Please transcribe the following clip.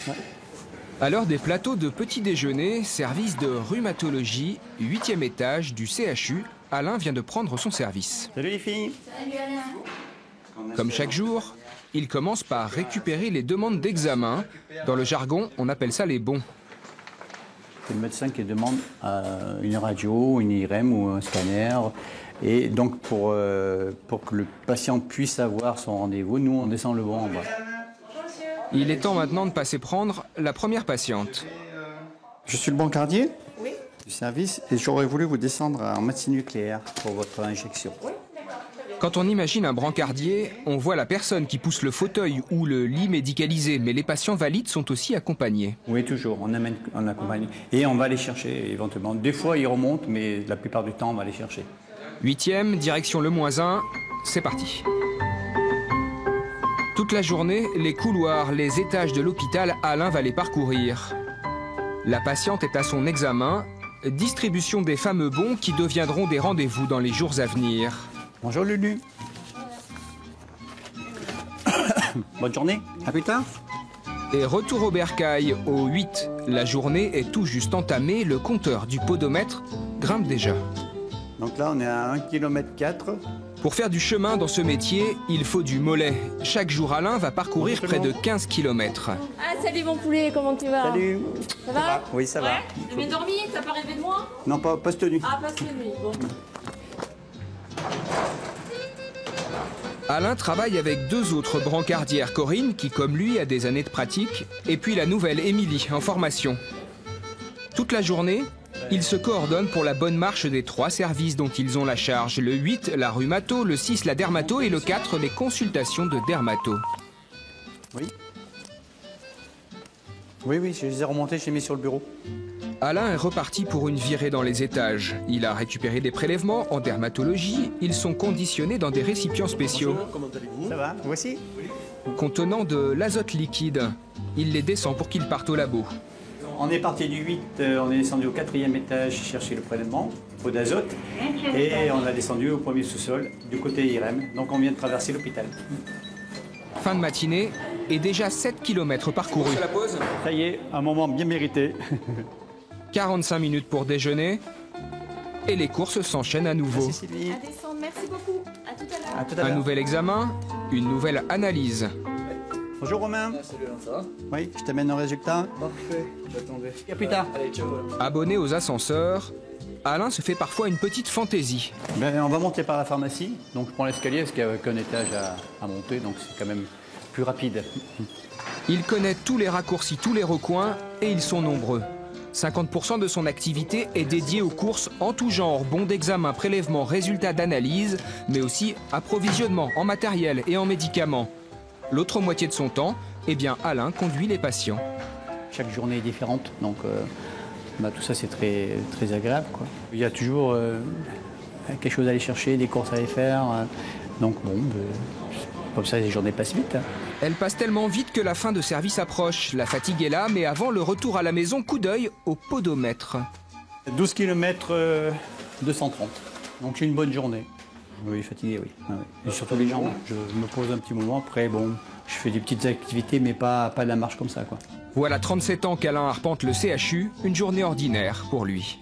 Ouais. À l'heure des plateaux de petit déjeuner, service de rhumatologie, 8e étage du CHU, Alain vient de prendre son service. Salut les filles. Salut Alain. Comme chaque jour, il commence par récupérer les demandes d'examen. Dans le jargon, on appelle ça les bons. C'est le médecin qui demande une radio, une IRM ou un scanner. Et donc pour que le patient puisse avoir son rendez-vous, nous on descend le bon en bas. Il est temps maintenant de passer prendre la première patiente. Je suis le brancardier du service et j'aurais voulu vous descendre en médecine nucléaire pour votre injection. Quand on imagine un brancardier, on voit la personne qui pousse le fauteuil ou le lit médicalisé, mais les patients valides sont aussi accompagnés. Oui, toujours, on accompagne. Et on va les chercher éventuellement. Des fois ils remontent, mais la plupart du temps on va les chercher. 8e, direction le -1, c'est parti. Toute la journée, les couloirs, les étages de l'hôpital, Alain va les parcourir. La patiente est à son examen, distribution des fameux bons qui deviendront des rendez-vous dans les jours à venir. Bonjour Lulu. Bonne journée, à plus tard. Et retour au bercail, au 8. La journée est tout juste entamée, le compteur du podomètre grimpe déjà. Donc là on est à 1,4 km. Pour faire du chemin dans ce métier, il faut du mollet. Chaque jour, Alain va parcourir près de 15 km. Ah salut mon poulet, comment tu vas? Salut. Ça va? Oui, ça va. T'as bien dormi? T'as pas rêvé de moi? Non, pas cette nuit. Ah, pas cette nuit, bon. Alain travaille avec 2 autres brancardières, Corinne, qui comme lui a des années de pratique, et puis la nouvelle Émilie, en formation. Toute la journée, ils se coordonnent pour la bonne marche des 3 services dont ils ont la charge. Le 8, la rhumato, le 6, la dermato, et le 4, les consultations de dermato. Oui. Oui, je les ai remontés, je les ai mis sur le bureau. Alain est reparti pour une virée dans les étages. Il a récupéré des prélèvements en dermatologie. Ils sont conditionnés dans des récipients spéciaux. Comment allez-vous? Ça va, voici. Contenant de l'azote liquide. Il les descend pour qu'ils partent au labo. On est parti du 8, on est descendu au 4e étage chercher le prélèvement, pot d'azote, et on a descendu au premier sous-sol, du côté IRM. Donc on vient de traverser l'hôpital. Fin de matinée et déjà 7 km parcourus. La pause? Ça y est, un moment bien mérité. 45 minutes pour déjeuner. Et les courses s'enchaînent à nouveau. Merci Sylvie. À descendre, merci beaucoup. À tout à l'heure. À tout à Un l'heure. nouvel examen, une nouvelle analyse. Bonjour Romain. Salut, ça va? Oui, je t'amène au résultat. Parfait, j'attendais. À plus tard. Allez, ciao. Abonné aux ascenseurs, Alain se fait parfois une petite fantaisie. On va monter par la pharmacie, donc je prends l'escalier parce qu'il n'y a qu'un étage à monter, donc c'est quand même plus rapide. Il connaît tous les raccourcis, tous les recoins, et ils sont nombreux. 50% de son activité est dédiée aux courses en tout genre, bons d'examen, prélèvements, résultats d'analyse, mais aussi approvisionnement en matériel et en médicaments. L'autre moitié de son temps, eh bien Alain conduit les patients. Chaque journée est différente, donc tout ça c'est très, très agréable, quoi. Il y a toujours quelque chose à aller chercher, des courses à aller faire, donc comme ça les journées passent vite. Elle passe tellement vite que la fin de service approche. La fatigue est là, mais avant le retour à la maison, coup d'œil au podomètre. 12 km 230, donc j'ai une bonne journée. Oui, fatigué, oui. Ah oui. Et surtout les jambes. Je me pose un petit moment, après je fais des petites activités, mais pas de la marche comme ça, quoi. Voilà 37 ans qu'Alain arpente le CHU, une journée ordinaire pour lui.